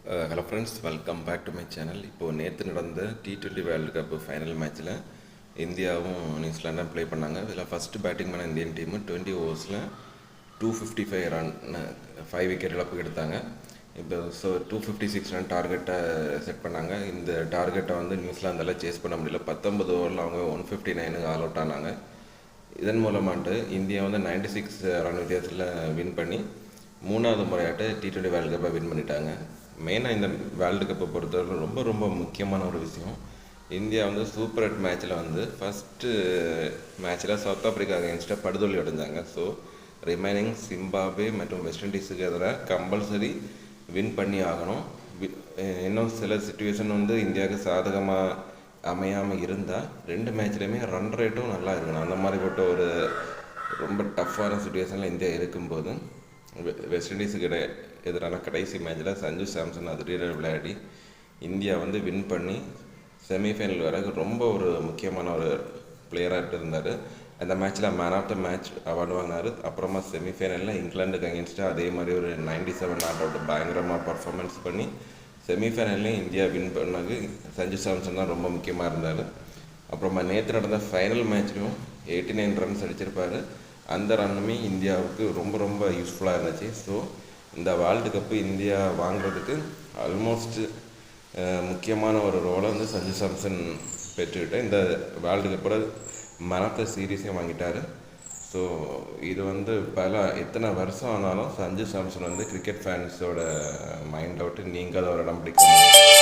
Hello friends, welcome back to my channel. இப்போது நேற்று நடந்த T20 வேர்ல்டு கப் ஃபைனல் மேட்ச்சில் இந்தியாவும் நியூசிலாண்டும் ப்ளே பண்ணாங்க. இதில் ஃபஸ்ட்டு பேட்டிங் பண்ண இந்தியன் டீமு 20 ஓவர்ஸில் 255 ரன் 5 விக்கெட் இழப்புக்கு எடுத்தாங்க. இப்போ 256 ரன் டார்கெட்டை செட் பண்ணாங்க. இந்த டார்கெட்டை நியூசிலாந்தால் சேஸ் பண்ண முடியல. 19 ஓவரில் அவங்க 159 ஆல் அவுட் ஆனாங்க. இதன் மூலமாட்டு இந்தியா 96 ரன் வித்தியாசத்தில் வின் பண்ணி மூணாவது முறையாட்டு T20 வேர்ல்டு கப்பை வின் பண்ணிட்டாங்க. மெயினாக இந்த வேர்ல்டு கப்பை பொறுத்தவரை ரொம்ப ரொம்ப முக்கியமான ஒரு விஷயம். இந்தியா சூப்பர் 8 மேட்ச்சில் ஃபஸ்ட்டு மேட்ச்சில் சவுத் ஆஃப்ரிக்கா அகேன்ஸ்டாக படுதோல்வி அடைஞ்சாங்க. ஸோ ரிமைனிங் சிம்பாப்வே மற்றும் வெஸ்ட் இண்டீஸுக்கு எதிராக கம்பல்சரி வின் பண்ணி ஆகணும். இன்னும் சில சுச்சுவேஷன் இந்தியாவுக்கு சாதகமாக அமையாமல் இருந்தால் 2 மேட்ச்லேயுமே ரன் ரேட்டும் நல்லா இருக்கணும். அந்த மாதிரி போட்ட ஒரு ரொம்ப டஃப்பான சுச்சுவேஷனில் இந்தியா இருக்கும்போது வெஸ்ட் இண்டீஸுக்கு எதிரான கடைசி மேட்ச்சில் சஞ்சு சாம்சன் அதிரடியாக விளையாடி இந்தியா வின் பண்ணி செமிஃபைனல் வர ரொம்ப ஒரு முக்கியமான ஒரு பிளேயராக இருந்தார். அந்த மேட்ச்சில் man of the match award வாங்கினார். அப்புறமா செமிஃபைனலில் இங்கிலாந்துக்கு அகேன்ஸ்டாக அதே மாதிரி ஒரு 97 நாட் அவுட் பயங்கரமாக பர்ஃபார்மன்ஸ் பண்ணி செமிஃபைனல்லையும் இந்தியா வின் பண்ணது சஞ்சு சாம்சன் தான் ரொம்ப முக்கியமாக இருந்தார். அப்புறமா நேற்று நடந்த ஃபைனல் மேட்ச்லையும் 89 ரன்ஸ் அடிச்சிருப்பார். அந்த ரன்னுமே இந்தியாவுக்கு ரொம்ப ரொம்ப யூஸ்ஃபுல்லாக இருந்துச்சு. ஸோ இந்த வேர்ல்டு கப்பு இந்தியா வாங்குறதுக்கு ஆல்மோஸ்ட் முக்கியமான ஒரு ரோலை சஞ்சு சாம்சன் பெற்றுக்கிட்டு இந்த வேர்ல்டு கப்போட மேன் ஆஃப் த சீரீஸையும் வாங்கிட்டார். ஸோ இது எத்தனை வருஷம் ஆனாலும் சஞ்சு சாம்சன் கிரிக்கெட் ஃபேன்ஸோட மைண்ட் அவுட்டு நீங்காத ஒரு இடம் பிடிக்கணும்.